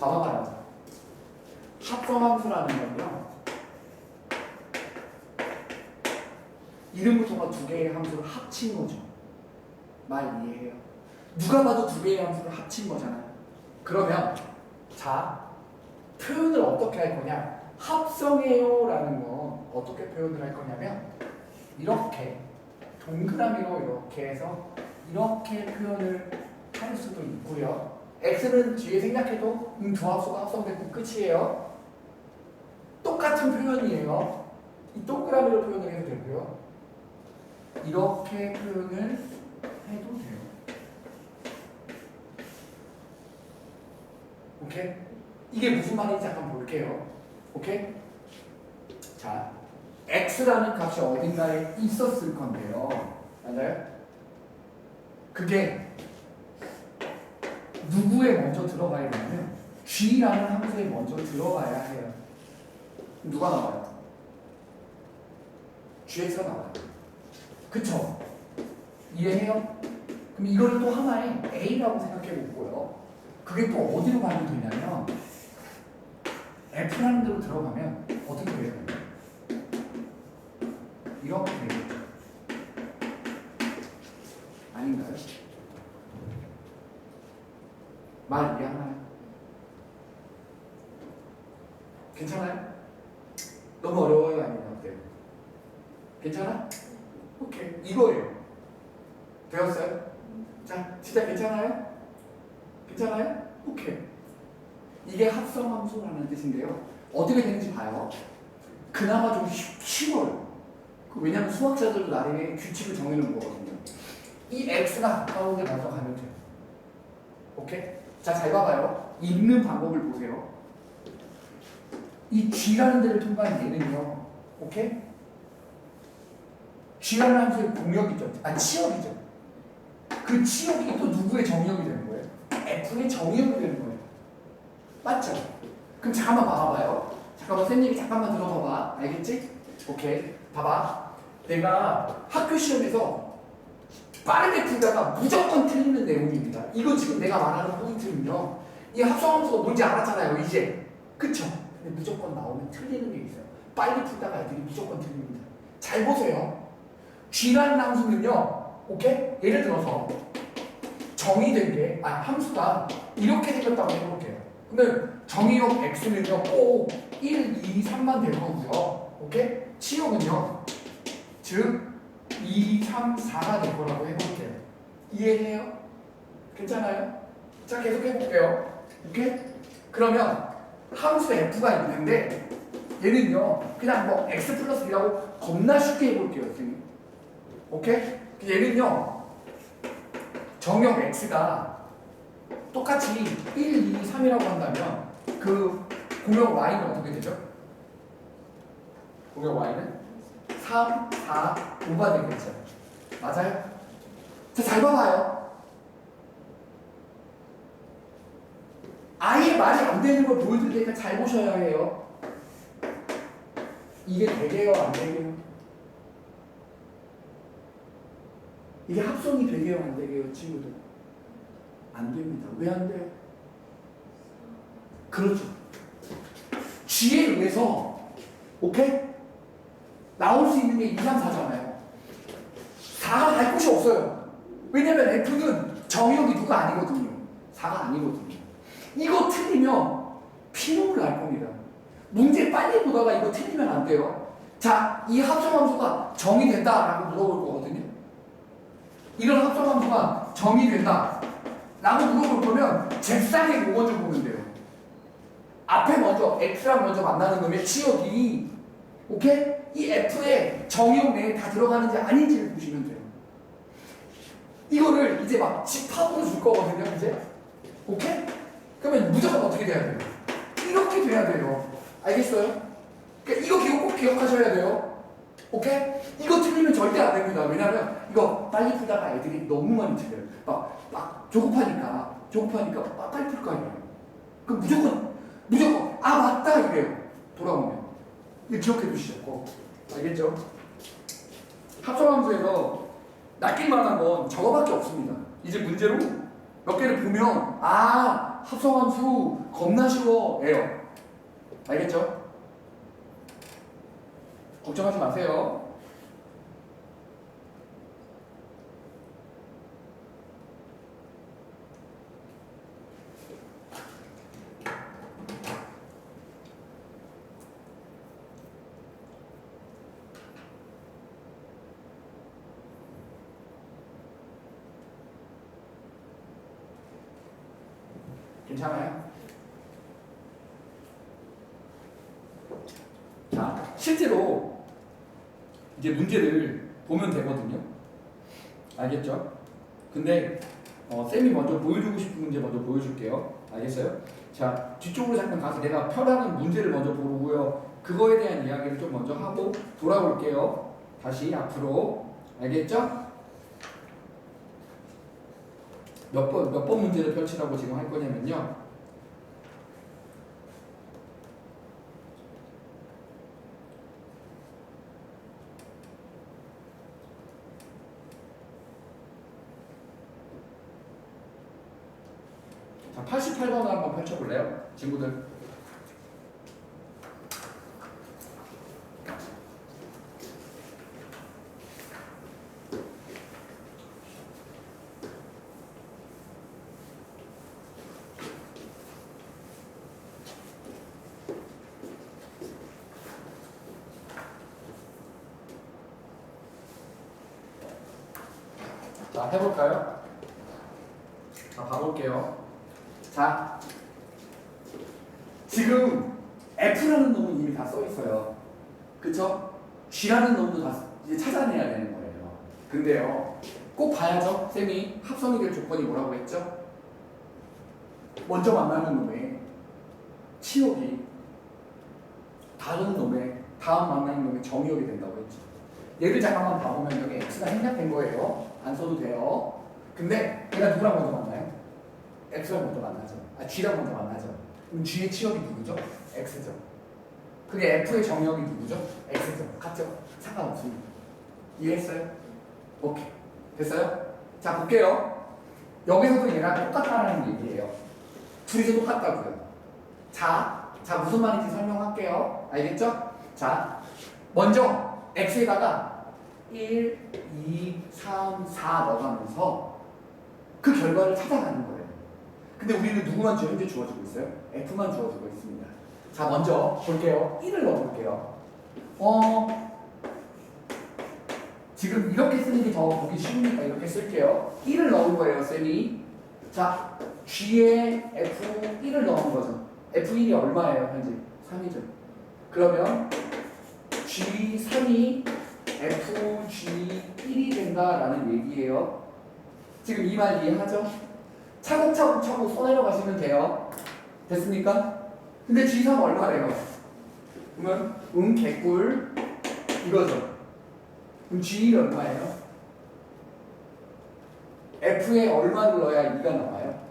봐봐요. 합성함수라는 건요. 이름부터가 두 개의 함수를 합친 거죠. 말 이해해요? 누가 봐도 두 개의 함수를 합친 거잖아요. 그러면 자, 표현을 어떻게 할 거냐? 합성해요 라는 건 어떻게 표현을 할 거냐면 이렇게 동그라미로 이렇게 해서 이렇게 표현을 할 수도 있고요. x는 뒤에 생략해도 두 함수가 합성됐고 끝이에요. 똑같은 표현이에요. 이 동그라미로 표현을 해도 되고요. 이렇게 표현을 해도 돼요. 오케이? 이게 무슨 말인지 잠깐 볼게요. 오케이? 자, x라는 값이 어딘가에 있었을 건데요. 맞아요? 그게 누구에 먼저 들어가야 되냐면 g라는 함수에 먼저 들어가야 해요. 누가 나와요? gx가 나와요. 그쵸? 이해해요? 그럼 이걸 또 하나의 a라고 생각해 보고요. 그게 또 어디로 가면 되냐면 f라는 데로 들어가면 어떻게 돼요? 이렇게 되겠죠. 아닌가요? 말 이해하나요? 괜찮아요? 너무 어려워요? 아니면 어때요? 괜찮아? 오케이. 이거예요. 되었어요? 자, 진짜 괜찮아요? 괜찮아요? 오케이. 이게 합성함수라는 뜻인데요. 어떻게 되는지 봐요. 그나마 좀 쉬워요. 왜냐하면 수학자들도 나름의 규칙을 정해놓은 거거든요. 이 x가 가까운 데 먼저 가면 돼요. 오케이? 자, 잘 봐봐요. 읽는 방법을 보세요. 이 g라는 데를 통과한 얘는요. 오케이? g라는 함수의 공역이죠. 치역이죠. 그 치역이 또 누구의 정역이 되는 거예요? f의 정역이 되는 거예요. 맞죠? 그럼 잠깐만 봐봐요. 잠깐만 선생님이 잠깐만 들어봐봐. 알겠지? 오케이. 봐봐. 내가 학교 시험에서 빠르게 풀다가 무조건 틀리는 내용입니다. 이거 지금 내가 말하는 포인트는요. 이 합성함수가 뭔지 알았잖아요. 이제. 그쵸? 근데 무조건 나오면 틀리는 게 있어요. 빨리 풀다가 애들이 무조건 틀립니다. 잘 보세요. g라는 함수는요. 오케이? 예를 들어서 정의된 게 함수가 이렇게 생겼다고 해볼게요. 근데 정의역 x는요 꼭 1, 2, 3만 될 거고요. 오케이? 치역은요 즉 2, 3, 4가 될 거라고 해볼게요. 이해해요? 괜찮아요? 자, 계속 해볼게요. 오케이? 그러면 함수 f가 있는데 얘는요 그냥 뭐 x 플러스 1라고 겁나 쉽게 해볼게요. 선생님. 오케이? 얘는요 정역 x가 똑같이 1, 2, 3이라고 한다면 그 공역 y는 어떻게 되죠? 공역 y는 3, 4, 5가 되겠죠. 맞아요? 자, 잘 봐봐요. 아예 말이 안 되는 걸 보여드릴 테니까 잘 보셔야 해요. 이게 되게요? 안 되게요? 이게 합성이 되게요? 안 되게요? 친구들? 안 됩니다. 왜 안 돼요? 그렇죠. g에 의해서 오케이? 나올 수 있는 게 2, 3, 4잖아요. 4가 갈 곳이 없어요. 왜냐면 f는 정역이 누가 아니거든요. 4가 아니거든요. 이거 틀리면 피눈물 날 겁니다. 문제 빨리 보다가 이거 틀리면 안 돼요. 자, 이 합성함수가 정의된다라고 물어볼 거거든요. 이런 합성함수가 정의된다 라고 물어볼 거면 잽싸게 뭐 먼저 보면 돼요. 앞에 먼저 x랑 먼저 만나는 놈의 치역이 오케이? 이 f의 정역 내에 다 들어가는지 아닌지를 보시면 돼요. 이거를 이제 막 집합으로 줄 거거든요. 이제 오케이? 그러면 무조건 어떻게 돼야 돼요? 이렇게 돼야 돼요. 알겠어요? 그러니까 이거 꼭 기억하셔야 돼요. 오케이? 이거 틀리면 절대 안 됩니다. 왜냐면 이거 빨리 풀다가 애들이 너무 많이 틀려요. 막 조급하니까 막 빨리 풀 거 아니에요. 그럼 무조건 맞다 이래요. 돌아오면. 이거 기억해 두시죠. 알겠죠? 합성함수에서 낚일 만한 건 저거밖에 없습니다. 이제 문제로 몇 개를 보면 합성함수 겁나 쉬워. 예요. 알겠죠? 걱정하지 마세요. 괜찮아요? 자, 실제로 이제 문제를 보면 되거든요. 알겠죠? 근데 쌤이 먼저 보여주고 싶은 문제 먼저 보여줄게요. 알겠어요? 자, 뒤쪽으로 잠깐 가서 내가 펴라는 문제를 먼저 보고요. 그거에 대한 이야기를 좀 먼저 하고 돌아올게요. 다시 앞으로. 알겠죠? 몇 번 문제를 펼치라고 지금 할 거냐면요. 자, 88번을 한번 펼쳐볼래요? 친구들. 자, 해볼까요? 자, 봐볼게요. 자, 지금 F라는 놈은 이미 다 써있어요. 그쵸? G라는 놈도 다 이제 찾아내야 되는 거예요. 근데요, 꼭 봐야죠. 쌤이 합성이 될 조건이 뭐라고 했죠? 먼저 만나는 놈의 치역이 다른 놈의 다음 만나는 놈의 정의역이 된다고 했죠. 얘를 잠깐만 봐보면 여기 X가 생략된 거예요. 안 써도 돼요. 근데 얘가 누구랑 먼저 만나요? X랑 먼저 만나죠. G랑 먼저 만나죠. 그럼 G의 치역이 누구죠? X죠. 그게 F의 정의역이 누구죠? X죠. 같죠? 상관없습니다. 이해했어요? 오케이. 됐어요? 자, 볼게요. 여기서도 얘랑 똑같다는 얘기예요. 둘이서 똑같다고요. 자, 무슨 말인지 설명할게요. 알겠죠? 자, 먼저 X에다가 1, 2, 3, 4 넣어가면서 그 결과를 찾아가는 거예요. 근데 우리는 누구만 현재 주어지고 있어요? F만 주어지고 있습니다. 자, 먼저 볼게요. 1을 넣어볼게요. 지금 이렇게 쓰는 게 더 보기 쉬우니까 이렇게 쓸게요. 1을 넣은 거예요, 쌤이. 자, G에 F1을 넣은 거죠. F1이 얼마예요, 현재? 3이죠. 그러면 G3이 FG1이 된다라는 얘기예요. 지금 이 말 이해하죠? 차곡차곡 써내려가시면 돼요. 됐습니까? 근데 G3 얼마래요? 그러면 개꿀 이거죠. 그럼 G1 얼마예요? F에 얼마를 넣어야 2가 나와요?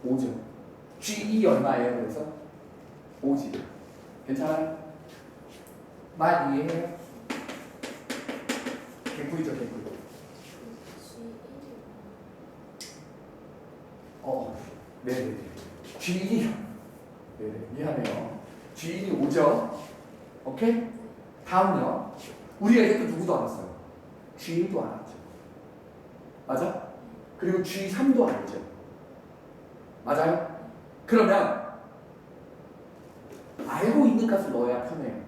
5죠. G2 얼마예요? 그래서 5지. 괜찮아요? 말 이해해요? 개꿀이죠, 개꿀. 네네. G2. 네네, 미안해요. G1이 5죠. 오케이? 다음요. 우리가 이제 또 누구도 알았어요? G1도 알았죠. 맞아? 그리고 G3도 알죠. 맞아요? 그러면 알고 있는 값을 넣어야 편해요.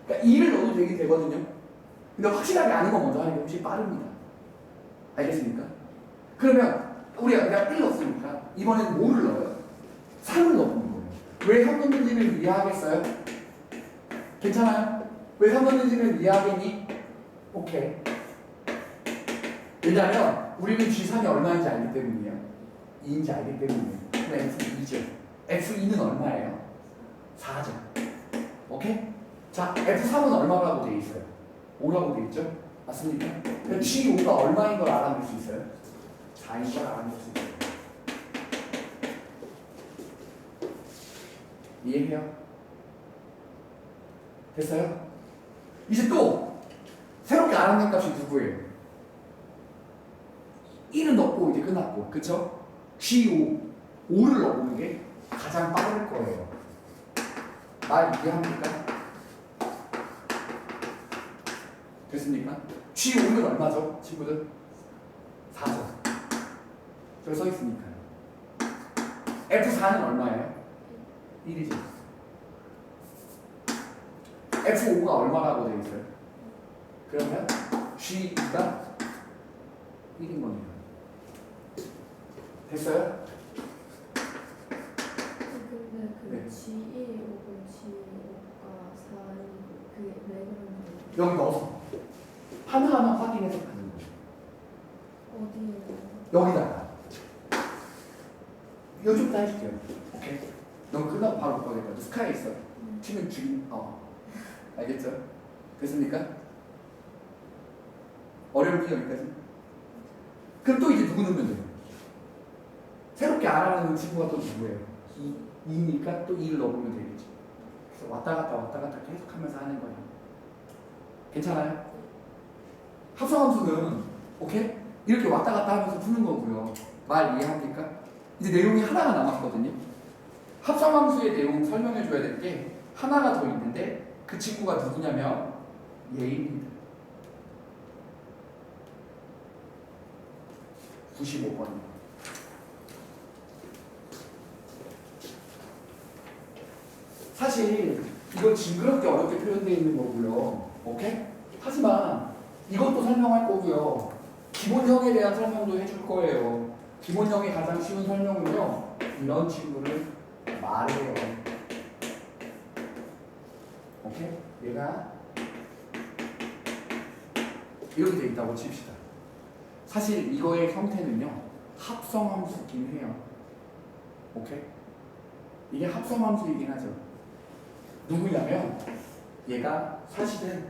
그러니까 2를 넣어도 되긴 되거든요. 근데 확실하게 아는 거 먼저 하는 게 훨씬 빠릅니다. 알겠습니까? 그러면 우리가 그냥 1 넣었으니까 이번엔 뭐를 넣어요? 3을 넣는 거예요. 왜 3 넣는지를 이해하겠어요? 괜찮아요? 왜 3 넣는지를 이해하겠니? 오케이. 왜냐면 우리는 G3이 얼마인지 알기 때문이에요. 2인지 알기 때문이에요. 그럼 F2죠. F2는 얼마예요? 4죠. 오케이? 자, F3은 얼마라고 되어 있어요? 5라고 되어 있죠? 맞습니까? G5가 얼마인 걸 알아낼 수 있어요? 4인 걸 알아낼 수 있어요. 이해해요? 됐어요? 이제 또 새롭게 알아낸 값이 누구예요? 1은 넣고 이제 끝났고, 그쵸? G5 5를 넣어보는 게 가장 빠를 거예요. 말 이해합니까? 됐습니까? G5는 얼마죠? 친구들? 4죠. 저기 써 있으니까요. F4는 얼마예요? 1이죠. F5가 얼마라고 되어 있어요? 그러면 G2가 1인 겁니다. 됐어요? 근데 그 네. G1이고 G5가 4이고 그게 왜 그런 거예요? 여기 넣어서 하나하나 확인해서 가는 거예요. 어디에? 여기다가 요즘 다 해줄게요. 오케이? 넌 끝나고 바로 볼 거니까 스카이 있어. 치면 죽인 알겠죠? 됐습니까? 어려운지 여기까지? 그럼 또 이제 누구 넣으면 돼요? 새롭게 알아가는 친구가 또 누구예요? 2니까 또 2를 넣어보면 되겠죠. 그래서 왔다 갔다 계속 하면서 하는 거예요. 괜찮아요? 합성함수는 오케이? 이렇게 왔다 갔다 하면서 푸는 거고요. 말 이해합니까? 이제 내용이 하나가 남았거든요. 합성함수의 내용 설명해 줘야 될 게 하나가 더 있는데 그 친구가 누구냐면 얘입니다. 95번입니다. 사실 이건 징그럽게 어렵게 표현되어 있는 거고요. 오케이? 하지만 이것도 설명할 거고요. 기본형에 대한 설명도 해줄 거예요. 기본형의 가장 쉬운 설명은요. 이런 친구를 말해요. 오케이? 얘가 이렇게 돼 있다고 칩시다. 사실 이거의 형태는요. 합성함수긴 해요. 오케이? 이게 합성함수이긴 하죠. 누구냐면 얘가 사실은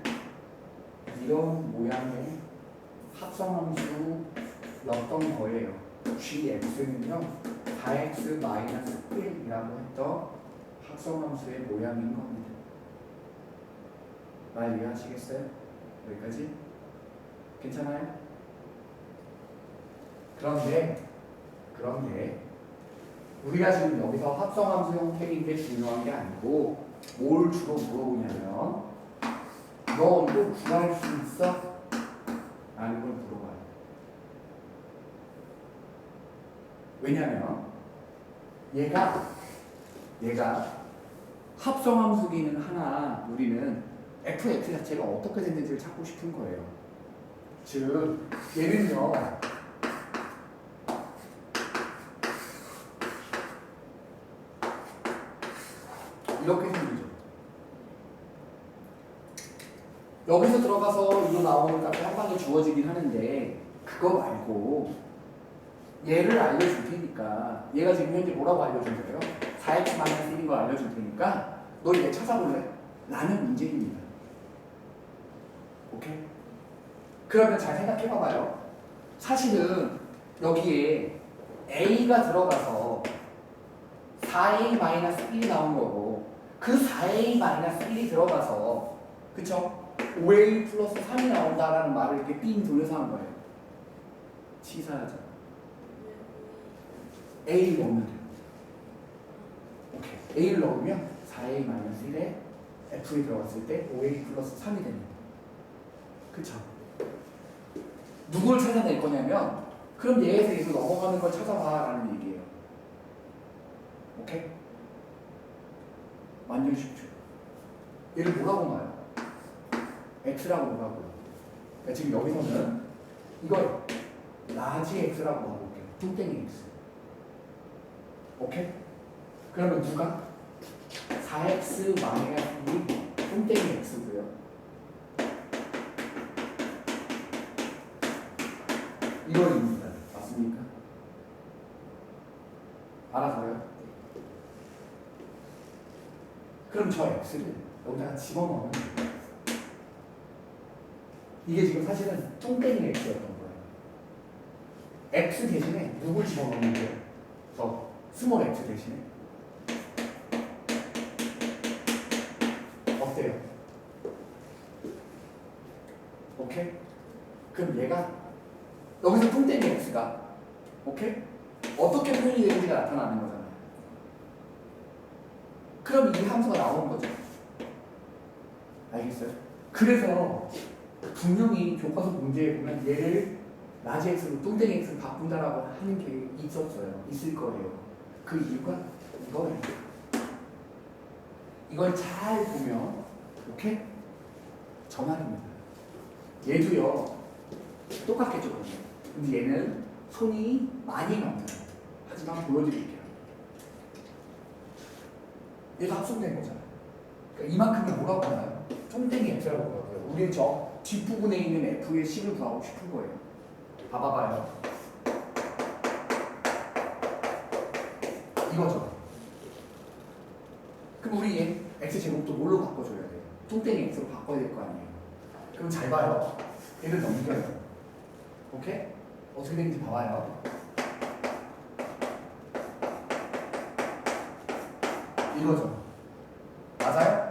이런 모양의 합성함수였던 거예요. gx는요 4x-1이라고 했던 합성함수의 모양인 겁니다. 말 이해하시겠어요? 여기까지? 괜찮아요? 그런데 우리가 지금 여기서 합성함수 형태인 게 중요한 게 아니고 뭘 주로 물어보냐면 너 이거 구할 수 있어? 라는 걸 물어봐요. 왜냐면 얘가 합성함수기는 하나 우리는 fx 자체가 어떻게 됐는지를 찾고 싶은 거예요. 즉 얘는요 이렇게 생기죠. 여기서 들어가서 이거 나오는 값이 한 방에 주어지긴 하는데 그거 말고 얘를 알려줄 테니까 얘가 지금 현재 뭐라고 알려준 거예요? 4x-1인 걸 알려줄 테니까 너 얘 찾아볼래? 라는 문제입니다. 오케이? 그러면 잘 생각해봐봐요. 사실은 여기에 a가 들어가서 4a-1이 나온 거고 그 4a-1이 들어가서 그쵸? 5a 플러스 3이 나온다라는 말을 이렇게 삥 돌려서 한 거예요. 치사하죠. a를 넣으면 돼요. 오케이. a를 넣으면 4a-1에 f에 들어갔을 때 5a 플러스 3이 됩니다. 그쵸? 누굴 찾아낼 거냐면 그럼 얘에서 얘로 넘어가는 걸 찾아봐 라는 얘기예요. 오케이? 완전 쉽죠? 얘를 뭐라고 봐요? x라고 봐고요. 그러니까 지금 여기서는 이걸 라지 x라고 봐볼게요. 뚱땡이 x. 오케이? 그러면 누가? 4x 마이너스 2 뚱땡이 x고요. 이거입니다. 맞습니까? 알아서요? 그럼 저 x를 여기다가 집어넣으면 돼요. 이게 지금 사실은 뚱땡이 x였던 거예요. x 대신에 누굴 집어넣는 거예요? 저 스몰 x 대신에 어때요? 오케이? 그럼 얘가 여기서 뚱땡이 x가 오케이? 어떻게 표현이 되는지가 나타나는 거잖아요. 그럼 이 함수가 나오는 거죠. 알겠어요? 그래서 분명히 교과서 문제에 보면 얘를 라지 x로 뚱땡이 x로 바꾼다라고 하는 게 있었어요. 있을 거예요. 그 이유가 이거예요. 이걸 잘 보면 오케이? 저 말입니다. 얘도요 똑같겠죠. 근데 얘는 손이 많이 갑니다. 하지만 보여드릴게요. 얘도 합성된 거잖아요. 그러니까 이만큼을 뭐라고 하나요? 뚱땡이 x라고 하고요. 우리 저 뒷부분에 있는 f의 식을 구하고 싶은 거예요. 봐봐요. 이거죠. 그럼 우리 얘 x제곱도 뭘로 바꿔줘야 돼요? 뚱땡이 x로 바꿔야 될 거 아니에요. 그럼 잘 봐요. 얘를 넘겨요. 오케이? 어떻게 되는지 봐봐요. 이거죠. 맞아요?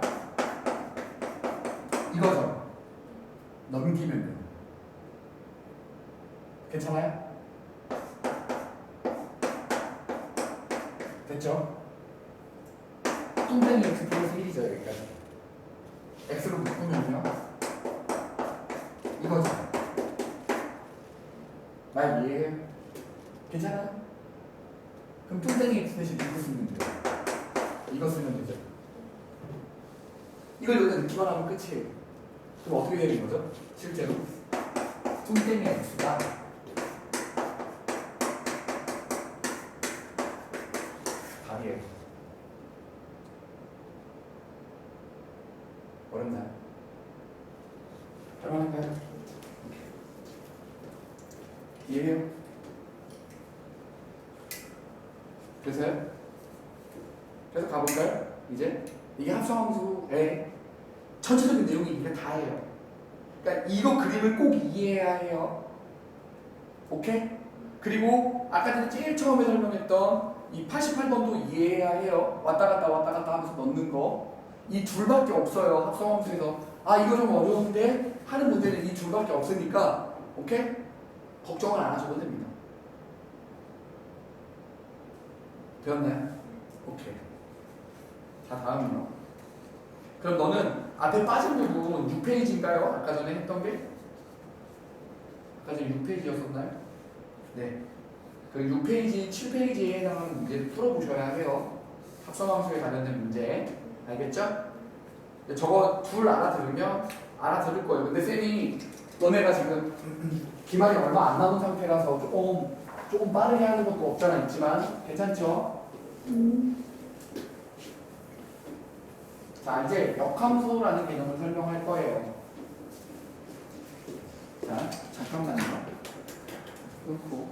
이거죠. 넘기면 돼요. 괜찮아요? 됐죠? 뚱땡이 x 플러스 1이죠, 여기까지. x로 묶으면요. 이거죠. 말 이해해요? 괜찮아요? 그럼 뚱땡이 x 대신 이거 쓰면 돼요. 이거 쓰면 되죠. 이걸 여기다 넣기만 하면 끝이에요. 그럼 어떻게 되는 거죠? 실제로 뚱땡이 x가 답이에요. 어렵나요? 할만한가요? 이해해요? 그래서요? 그래서 가볼까요? 이제 이게 합성함수의 전체적인 내용이 이게 다예요. 그러니까 이거 그림을 꼭 이해해야 해요. 오케이? 그리고 아까 전에 제일 처음에 설명했던 이 88번도 이해해야 해요. 왔다 갔다 하면서 넣는 거. 이 둘밖에 없어요. 합성함수에서. 아 이거 좀 어려운데 하는 문제는 이 둘밖에 없으니까 오케이? 걱정을 안 하셔도 됩니다. 되었나요? 오케이. 자 다음은요. 그럼 너는 앞에 빠진 부분 6페이지인가요? 아까 전에 했던 게? 아까 전에 6페이지였었나요? 네. 그 6페이지, 7페이지에 해당하는 문제를 풀어보셔야 해요. 합성함수에 관련된 문제. 알겠죠? 저거 둘 알아들으면 알아들을 거예요. 근데 쌤이 너네가 지금 기말이 얼마 안 남은 상태라서 조금 빠르게 하는 것도 없잖아 있지만 괜찮죠? 자 이제 역함수라는 개념을 설명할 거예요. 자 잠깐만요. 끊고